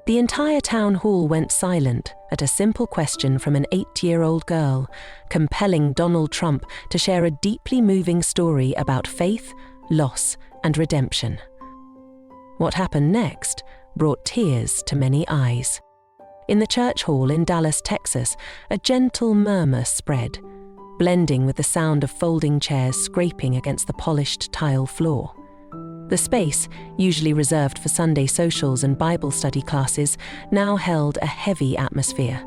The entire town hall went silent at a simple question from an 8-year-old girl, compelling Donald Trump to share a deeply moving story about faith, loss, and redemption. What happened next brought tears to many eyes. In the church hall in Dallas, Texas, a gentle murmur spread, blending with the sound of folding chairs scraping against the polished tile floor. The space, usually reserved for Sunday socials and Bible study classes, now held a heavy atmosphere,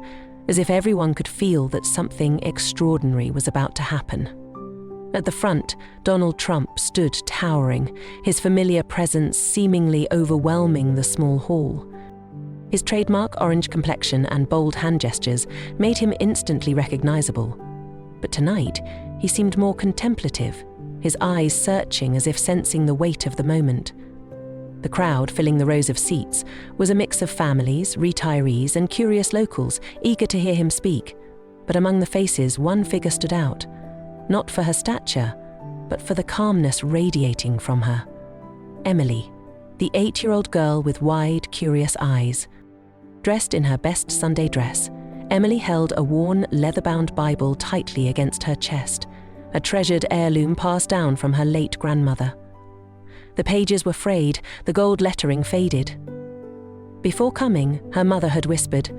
as if everyone could feel that something extraordinary was about to happen. At the front, Donald Trump stood towering, his familiar presence seemingly overwhelming the small hall. His trademark orange complexion and bold hand gestures made him instantly recognizable. But tonight, he seemed more contemplative, his eyes searching as if sensing the weight of the moment. The crowd filling the rows of seats was a mix of families, retirees, and curious locals eager to hear him speak. But among the faces, one figure stood out, not for her stature, but for the calmness radiating from her. Emily, the 8-year-old girl with wide, curious eyes. Dressed in her best Sunday dress, Emily held a worn, leather-bound Bible tightly against her chest, a treasured heirloom passed down from her late grandmother. The pages were frayed, the gold lettering faded. Before coming, her mother had whispered,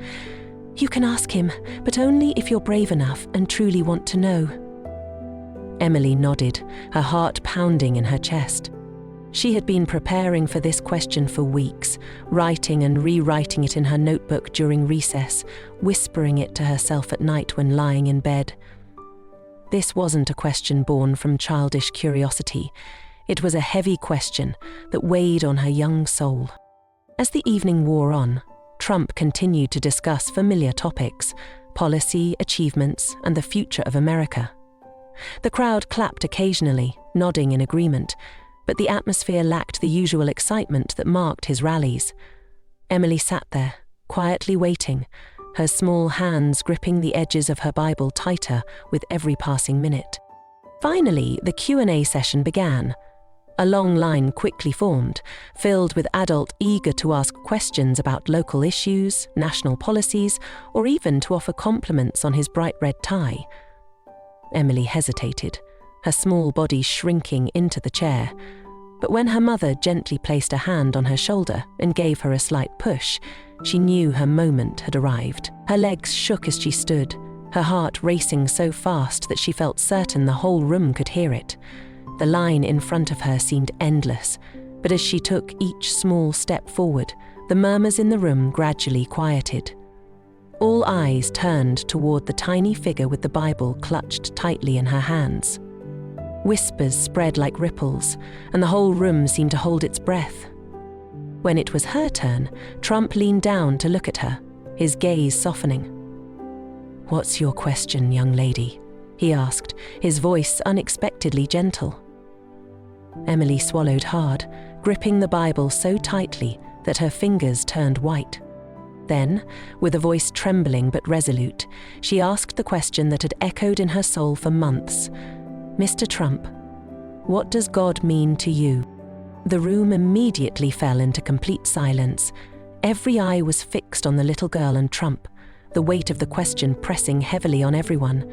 "You can ask him, but only if you're brave enough and truly want to know." Emily nodded, her heart pounding in her chest. She had been preparing for this question for weeks, writing and rewriting it in her notebook during recess, whispering it to herself at night when lying in bed. This wasn't a question born from childish curiosity. It was a heavy question that weighed on her young soul. As the evening wore on, Trump continued to discuss familiar topics, policy, achievements, and the future of America. The crowd clapped occasionally, nodding in agreement, but the atmosphere lacked the usual excitement that marked his rallies. Emily sat there, quietly waiting, her small hands gripping the edges of her Bible tighter with every passing minute. Finally, the Q&A session began. A long line quickly formed, filled with adults eager to ask questions about local issues, national policies, or even to offer compliments on his bright red tie. Emily hesitated, her small body shrinking into the chair. But when her mother gently placed a hand on her shoulder and gave her a slight push, she knew her moment had arrived. Her legs shook as she stood, her heart racing so fast that she felt certain the whole room could hear it. The line in front of her seemed endless, but as she took each small step forward, the murmurs in the room gradually quieted. All eyes turned toward the tiny figure with the Bible clutched tightly in her hands. Whispers spread like ripples, and the whole room seemed to hold its breath. When it was her turn, Trump leaned down to look at her, his gaze softening. "What's your question, young lady?" he asked, his voice unexpectedly gentle. Emily swallowed hard, gripping the Bible so tightly that her fingers turned white. Then, with a voice trembling but resolute, she asked the question that had echoed in her soul for months. "Mr. Trump, what does God mean to you?" The room immediately fell into complete silence. Every eye was fixed on the little girl and Trump, the weight of the question pressing heavily on everyone.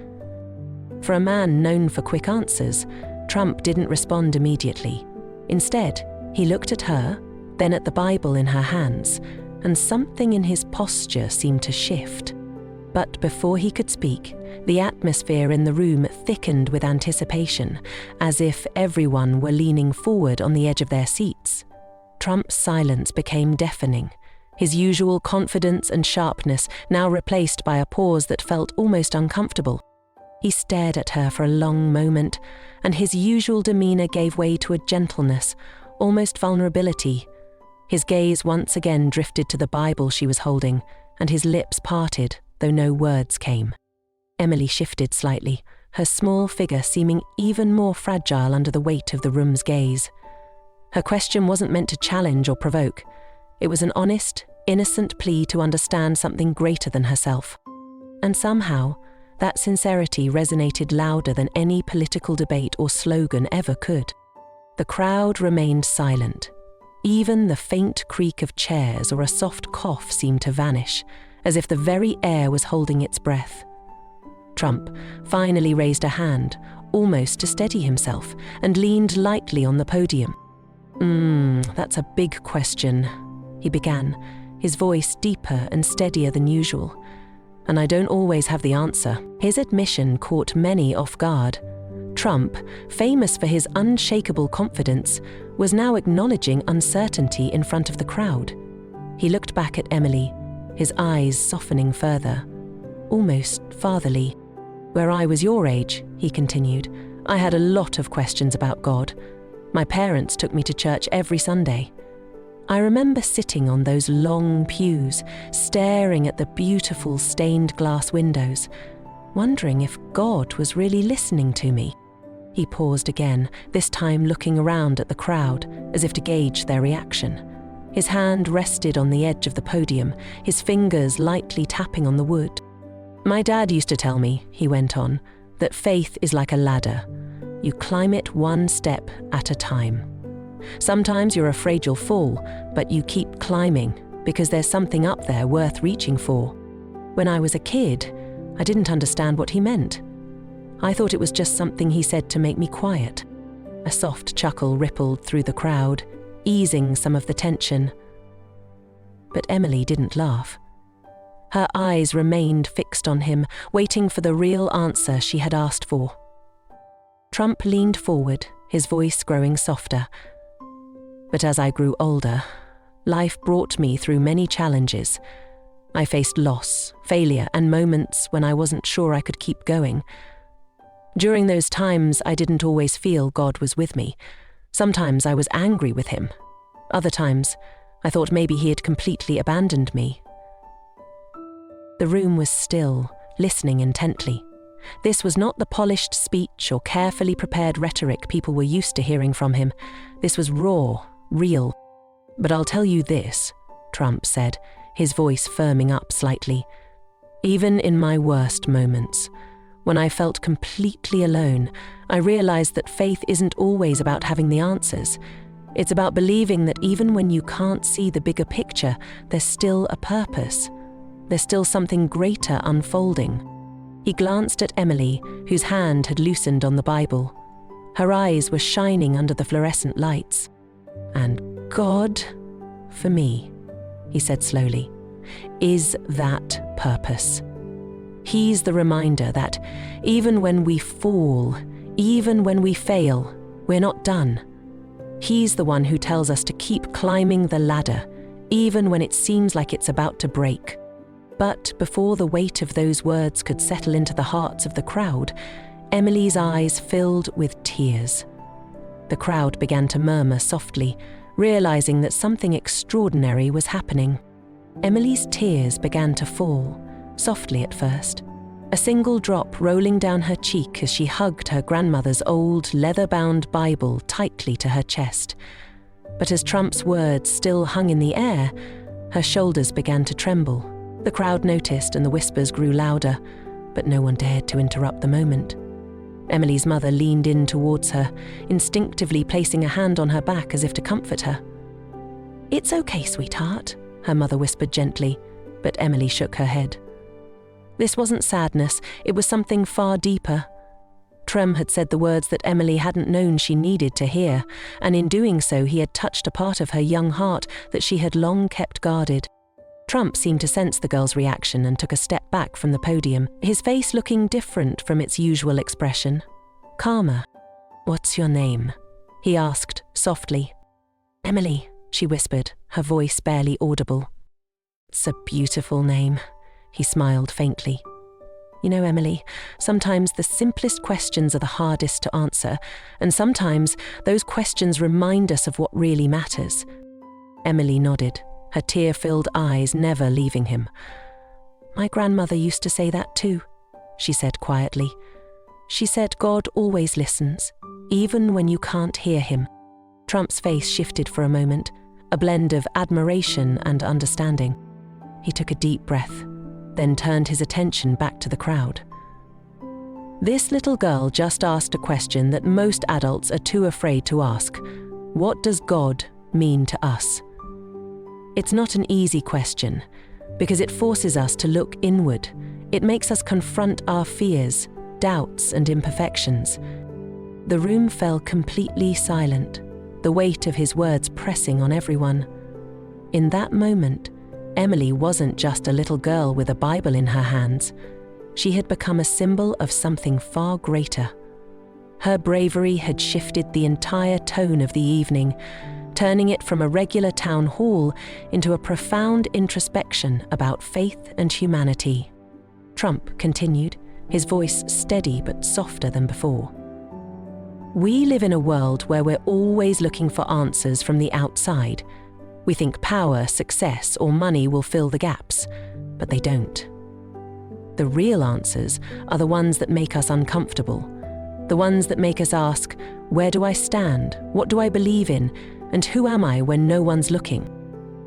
For a man known for quick answers, Trump didn't respond immediately. Instead, he looked at her, then at the Bible in her hands, and something in his posture seemed to shift. But before he could speak, the atmosphere in the room thickened with anticipation, as if everyone were leaning forward on the edge of their seats. Trump's silence became deafening, his usual confidence and sharpness now replaced by a pause that felt almost uncomfortable. He stared at her for a long moment, and his usual demeanor gave way to a gentleness, almost vulnerability. His gaze once again drifted to the Bible she was holding, and his lips parted, though no words came. Emily shifted slightly, her small figure seeming even more fragile under the weight of the room's gaze. Her question wasn't meant to challenge or provoke. It was an honest, innocent plea to understand something greater than herself. And somehow, that sincerity resonated louder than any political debate or slogan ever could. The crowd remained silent, Even the faint creak of chairs or a soft cough seemed to vanish, as if the very air was holding its breath. Trump finally raised a hand, almost to steady himself, and leaned lightly on the podium. That's a big question," he began, his voice deeper and steadier than usual. "And I don't always have the answer." His admission caught many off guard. Trump, famous for his unshakable confidence, was now acknowledging uncertainty in front of the crowd. He looked back at Emily, his eyes softening further, almost fatherly. "Where I was your age," he continued, "I had a lot of questions about God. My parents took me to church every Sunday. I remember sitting on those long pews, staring at the beautiful stained glass windows, wondering if God was really listening to me." He paused again, this time looking around at the crowd, as if to gauge their reaction. His hand rested on the edge of the podium, his fingers lightly tapping on the wood. "My dad used to tell me," he went on, "that faith is like a ladder. You climb it one step at a time. Sometimes you're afraid you'll fall, but you keep climbing because there's something up there worth reaching for. When I was a kid, I didn't understand what he meant. I thought it was just something he said to make me quiet." A soft chuckle rippled through the crowd, easing some of the tension. But Emily didn't laugh. Her eyes remained fixed on him, waiting for the real answer she had asked for. Trump leaned forward, his voice growing softer. "But as I grew older, life brought me through many challenges. I faced loss, failure, and moments when I wasn't sure I could keep going. During those times, I didn't always feel God was with me. Sometimes I was angry with him. Other times, I thought maybe he had completely abandoned me." The room was still, listening intently. This was not the polished speech or carefully prepared rhetoric people were used to hearing from him. This was raw, real. "But I'll tell you this," Trump said, his voice firming up slightly. "Even in my worst moments, when I felt completely alone, I realized that faith isn't always about having the answers. It's about believing that even when you can't see the bigger picture, there's still a purpose. There's still something greater unfolding." He glanced at Emily, whose hand had loosened on the Bible. Her eyes were shining under the fluorescent lights. "And God, for me," he said slowly, "is that purpose. He's the reminder that even when we fall, even when we fail, we're not done. He's the one who tells us to keep climbing the ladder, even when it seems like it's about to break." But before the weight of those words could settle into the hearts of the crowd, Emily's eyes filled with tears. The crowd began to murmur softly, realizing that something extraordinary was happening. Emily's tears began to fall, softly at first, a single drop rolling down her cheek as she hugged her grandmother's old leather-bound Bible tightly to her chest. But as Trump's words still hung in the air, her shoulders began to tremble. The crowd noticed and the whispers grew louder, but no one dared to interrupt the moment. Emily's mother leaned in towards her, instinctively placing a hand on her back as if to comfort her. "It's okay, sweetheart," her mother whispered gently, but Emily shook her head. This wasn't sadness, it was something far deeper. Trem had said the words that Emily hadn't known she needed to hear, and in doing so he had touched a part of her young heart that she had long kept guarded. Trump seemed to sense the girl's reaction and took a step back from the podium, his face looking different from its usual expression. Calmer. "What's your name?" he asked, softly. "Emily," she whispered, her voice barely audible. "It's a beautiful name," he smiled faintly. "You know, Emily, sometimes the simplest questions are the hardest to answer, and sometimes those questions remind us of what really matters." Emily nodded, her tear-filled eyes never leaving him. "My grandmother used to say that too," she said quietly. "She said God always listens, even when you can't hear him." Trump's face shifted for a moment, a blend of admiration and understanding. He took a deep breath, then turned his attention back to the crowd. This little girl just asked a question that most adults are too afraid to ask. What does God mean to us? It's not an easy question, because it forces us to look inward. It makes us confront our fears, doubts, and imperfections. The room fell completely silent, the weight of his words pressing on everyone. In that moment, Emily wasn't just a little girl with a Bible in her hands. She had become a symbol of something far greater. Her bravery had shifted the entire tone of the evening, turning it from a regular town hall into a profound introspection about faith and humanity. Trump continued, his voice steady but softer than before. We live in a world where we're always looking for answers from the outside. We think power, success, or money will fill the gaps, but they don't. The real answers are the ones that make us uncomfortable, the ones that make us ask, where do I stand? What do I believe in? And who am I when no one's looking?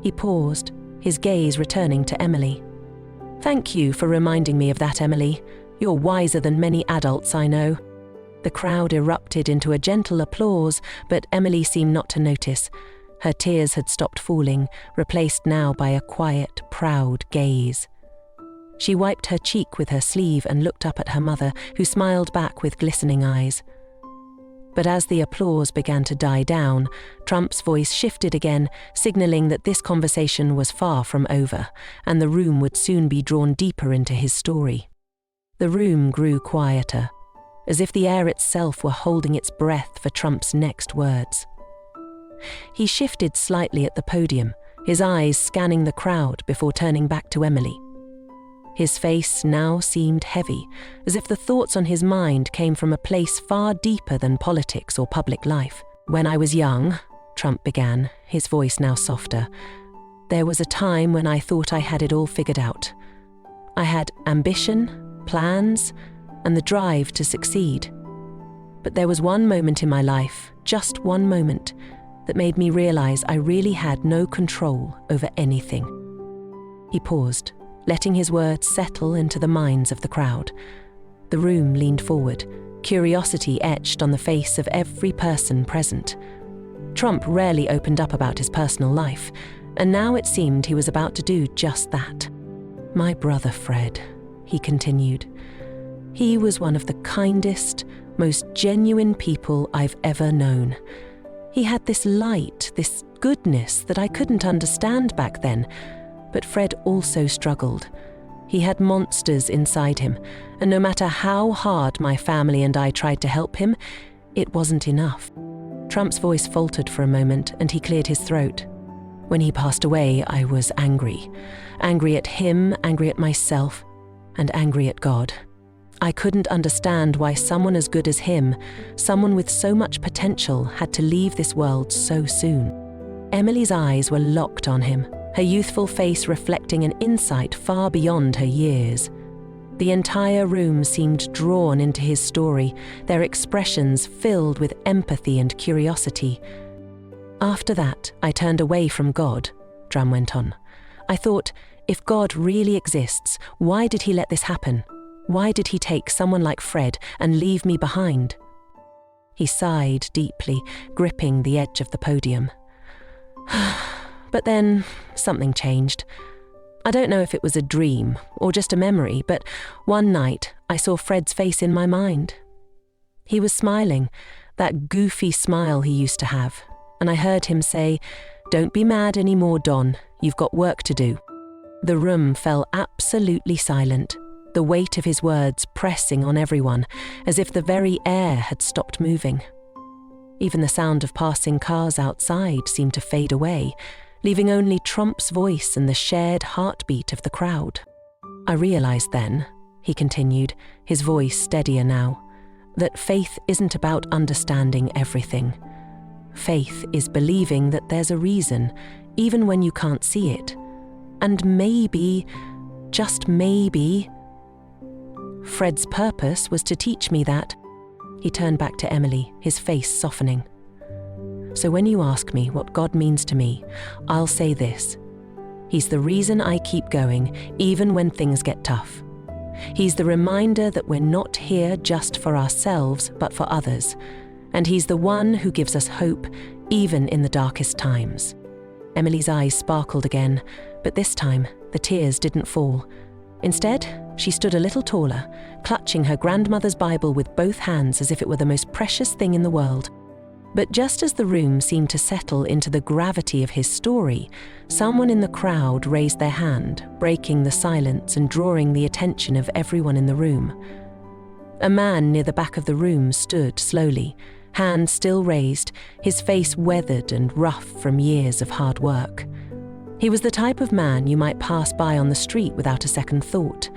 He paused, his gaze returning to Emily. Thank you for reminding me of that, Emily. You're wiser than many adults I know. The crowd erupted into a gentle applause, but Emily seemed not to notice. Her tears had stopped falling, replaced now by a quiet, proud gaze. She wiped her cheek with her sleeve and looked up at her mother, who smiled back with glistening eyes. But as the applause began to die down, Trump's voice shifted again, signaling that this conversation was far from over, and the room would soon be drawn deeper into his story. The room grew quieter, as if the air itself were holding its breath for Trump's next words. He shifted slightly at the podium, his eyes scanning the crowd before turning back to Emily. His face now seemed heavy, as if the thoughts on his mind came from a place far deeper than politics or public life. When I was young, Trump began, his voice now softer, there was a time when I thought I had it all figured out. I had ambition, plans, and the drive to succeed. But there was one moment in my life, just one moment, that made me realize I really had no control over anything. He paused, letting his words settle into the minds of the crowd. The room leaned forward, curiosity etched on the face of every person present. Trump rarely opened up about his personal life, and now it seemed he was about to do just that. My brother Fred, he continued. He was one of the kindest, most genuine people I've ever known. He had this light, this goodness that I couldn't understand back then, but Fred also struggled. He had monsters inside him, and no matter how hard my family and I tried to help him, it wasn't enough. Trump's voice faltered for a moment, and he cleared his throat. When he passed away, I was angry. Angry at him, angry at myself, and angry at God. I couldn't understand why someone as good as him, someone with so much potential, had to leave this world so soon. Emily's eyes were locked on him, her youthful face reflecting an insight far beyond her years. The entire room seemed drawn into his story, their expressions filled with empathy and curiosity. After that, I turned away from God, Drum went on. I thought, if God really exists, why did he let this happen? Why did he take someone like Fred and leave me behind? He sighed deeply, gripping the edge of the podium. But then, something changed. I don't know if it was a dream or just a memory, but one night I saw Fred's face in my mind. He was smiling, that goofy smile he used to have, and I heard him say, "Don't be mad anymore, Don, you've got work to do." The room fell absolutely silent, the weight of his words pressing on everyone, as if the very air had stopped moving. Even the sound of passing cars outside seemed to fade away, leaving only Trump's voice and the shared heartbeat of the crowd. I realized then, he continued, his voice steadier now, that faith isn't about understanding everything. Faith is believing that there's a reason, even when you can't see it. And maybe, just maybe, Fred's purpose was to teach me that. He turned back to Emily, his face softening. So when you ask me what God means to me, I'll say this. He's the reason I keep going, even when things get tough. He's the reminder that we're not here just for ourselves, but for others. And he's the one who gives us hope, even in the darkest times. Emily's eyes sparkled again, but this time the tears didn't fall. Instead, she stood a little taller, clutching her grandmother's Bible with both hands as if it were the most precious thing in the world. But just as the room seemed to settle into the gravity of his story, someone in the crowd raised their hand, breaking the silence and drawing the attention of everyone in the room. A man near the back of the room stood slowly, hand still raised, his face weathered and rough from years of hard work. He was the type of man you might pass by on the street without a second thought.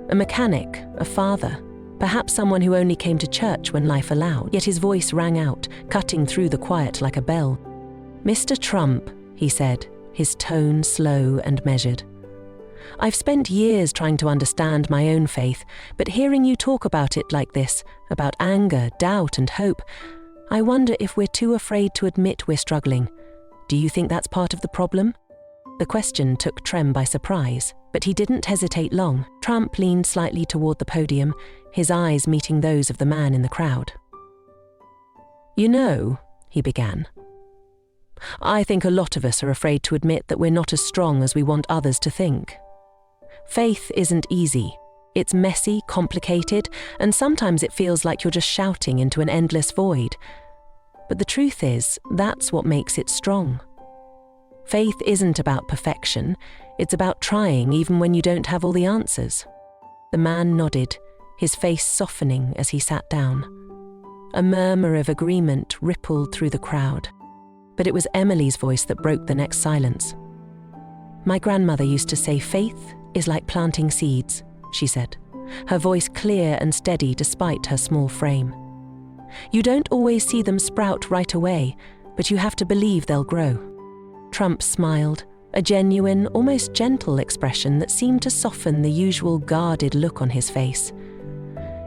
A mechanic, a father, perhaps someone who only came to church when life allowed, yet his voice rang out, cutting through the quiet like a bell. "Mr. Trump," he said, his tone slow and measured. "I've spent years trying to understand my own faith, but hearing you talk about it like this, about anger, doubt, and hope, I wonder if we're too afraid to admit we're struggling. Do you think that's part of the problem?" The question took Trem by surprise, but he didn't hesitate long. Trump leaned slightly toward the podium, his eyes meeting those of the man in the crowd. "You know," he began, "I think a lot of us are afraid to admit that we're not as strong as we want others to think. Faith isn't easy. It's messy, complicated, and sometimes it feels like you're just shouting into an endless void. But the truth is, that's what makes it strong. Faith isn't about perfection, it's about trying even when you don't have all the answers." The man nodded, his face softening as he sat down. A murmur of agreement rippled through the crowd, but it was Emily's voice that broke the next silence. "My grandmother used to say faith is like planting seeds," she said, her voice clear and steady despite her small frame. "You don't always see them sprout right away, but you have to believe they'll grow." Trump smiled, a genuine, almost gentle expression that seemed to soften the usual guarded look on his face.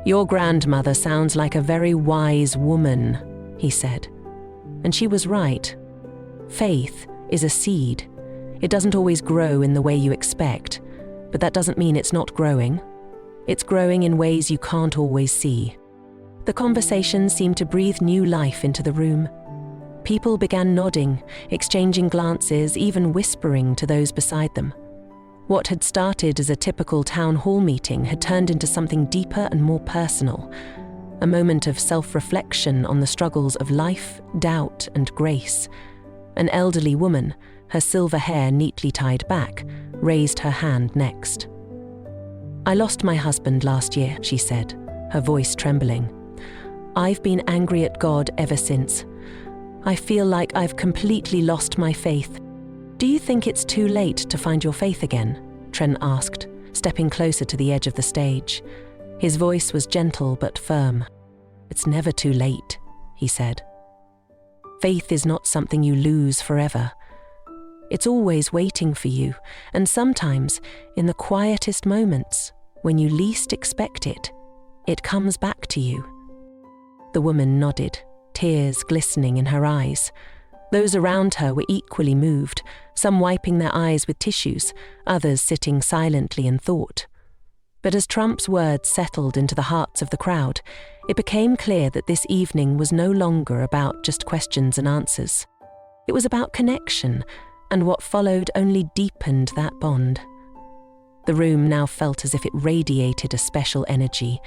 "Your grandmother sounds like a very wise woman," he said. And she was right. Faith is a seed. It doesn't always grow in the way you expect, but that doesn't mean it's not growing. It's growing in ways you can't always see. The conversation seemed to breathe new life into the room. People began nodding, exchanging glances, even whispering to those beside them. What had started as a typical town hall meeting had turned into something deeper and more personal, a moment of self-reflection on the struggles of life, doubt, and grace. An elderly woman, her silver hair neatly tied back, raised her hand next. "I lost my husband last year," she said, her voice trembling. "I've been angry at God ever since. I feel like I've completely lost my faith." "Do you think it's too late to find your faith again?" Tren asked, stepping closer to the edge of the stage. His voice was gentle but firm. "It's never too late," he said. "Faith is not something you lose forever. It's always waiting for you, and sometimes, in the quietest moments, when you least expect it, it comes back to you." The woman nodded, tears glistening in her eyes. Those around her were equally moved, some wiping their eyes with tissues, others sitting silently in thought. But as Trump's words settled into the hearts of the crowd, it became clear that this evening was no longer about just questions and answers. It was about connection, and what followed only deepened that bond. The room now felt as if it radiated a special energy,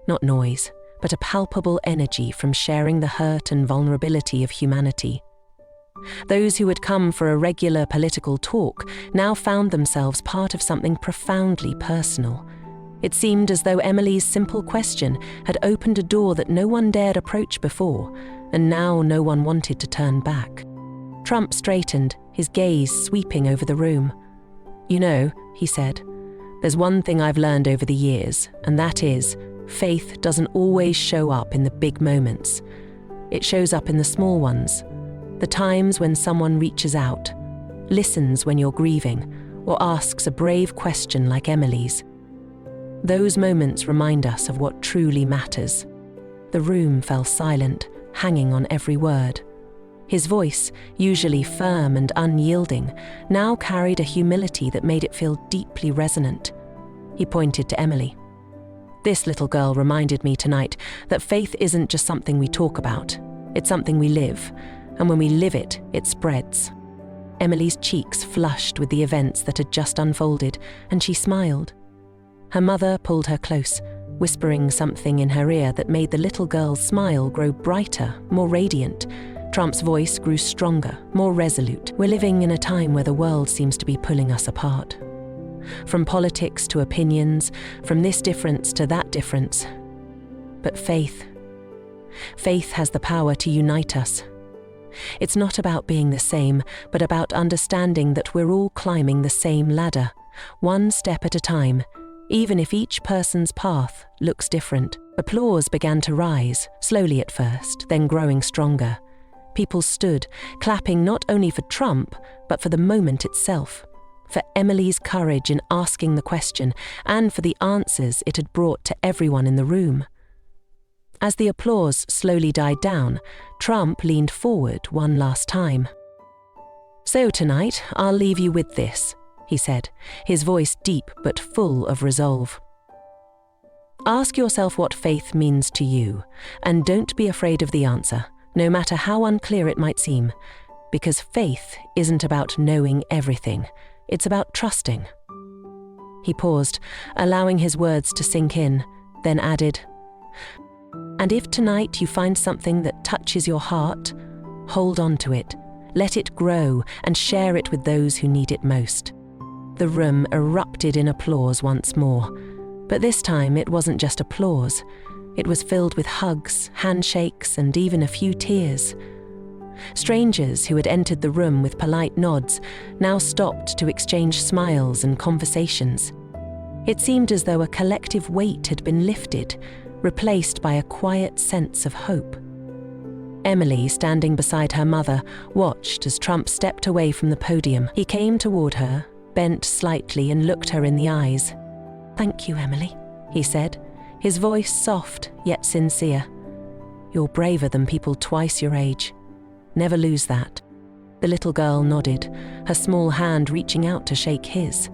not noise, but a palpable energy from sharing the hurt and vulnerability of humanity. Those who had come for a regular political talk now found themselves part of something profoundly personal. It seemed as though Emily's simple question had opened a door that no one dared approach before, and now no one wanted to turn back. Trump straightened, his gaze sweeping over the room. "You know," he said, "there's one thing I've learned over the years, and that is, faith doesn't always show up in the big moments. It shows up in the small ones, the times when someone reaches out, listens when you're grieving, or asks a brave question like Emily's. Those moments remind us of what truly matters." The room fell silent, hanging on every word. His voice, usually firm and unyielding, now carried a humility that made it feel deeply resonant. He pointed to Emily. "This little girl reminded me tonight that faith isn't just something we talk about, it's something we live, and when we live it, it spreads. Emily's cheeks flushed with the events that had just unfolded, and she smiled. Her mother pulled her close, whispering something in her ear that made the little girl's smile grow brighter, more radiant. Trump's voice grew stronger, more resolute. We're living in a time where the world seems to be pulling us apart. From politics to opinions, from this difference to that difference. But faith has the power to unite us. It's not about being the same, but about understanding that we're all climbing the same ladder, one step at a time, even if each person's path looks different. Applause began to rise, slowly at first, then growing stronger. People stood, clapping not only for Trump, but for the moment itself, for Emily's courage in asking the question, and for the answers it had brought to everyone in the room. As the applause slowly died down, Trump leaned forward one last time. "So tonight, I'll leave you with this," he said, his voice deep but full of resolve. "Ask yourself what faith means to you, and don't be afraid of the answer, no matter how unclear it might seem, because faith isn't about knowing everything, it's about trusting." He paused, allowing his words to sink in, then added, "And if tonight you find something that touches your heart, hold on to it, let it grow, and share it with those who need it most." The room erupted in applause once more, but this time it wasn't just applause. It was filled with hugs, handshakes, and even a few tears. Strangers who had entered the room with polite nods now stopped to exchange smiles and conversations. It seemed as though a collective weight had been lifted, replaced by a quiet sense of hope. Emily, standing beside her mother, watched as Trump stepped away from the podium. He came toward her, bent slightly and looked her in the eyes. "Thank you, Emily," he said, his voice soft yet sincere. "You're braver than people twice your age. Never lose that." The little girl nodded, her small hand reaching out to shake his.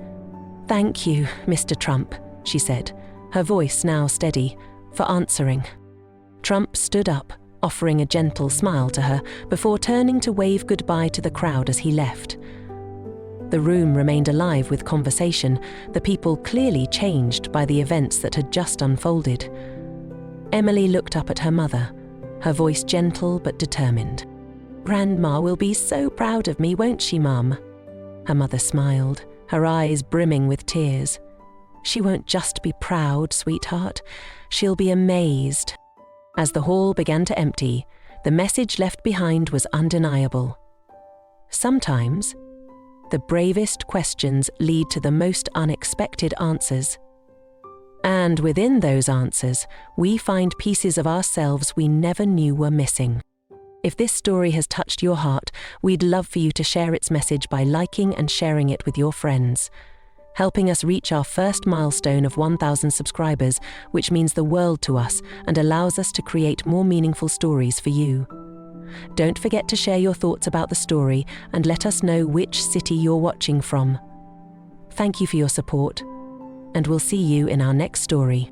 "Thank you, Mr. Trump," she said, her voice now steady, "for answering." Trump stood up, offering a gentle smile to her before turning to wave goodbye to the crowd as he left. The room remained alive with conversation, the people clearly changed by the events that had just unfolded. Emily looked up at her mother, her voice gentle but determined. "Grandma will be so proud of me, won't she, Mum?" Her mother smiled, her eyes brimming with tears. "She won't just be proud, sweetheart. She'll be amazed." As the hall began to empty, the message left behind was undeniable. Sometimes, the bravest questions lead to the most unexpected answers. And within those answers, we find pieces of ourselves we never knew were missing. If this story has touched your heart, we'd love for you to share its message by liking and sharing it with your friends, helping us reach our first milestone of 1,000 subscribers, which means the world to us and allows us to create more meaningful stories for you. Don't forget to share your thoughts about the story and let us know which city you're watching from. Thank you for your support, and we'll see you in our next story.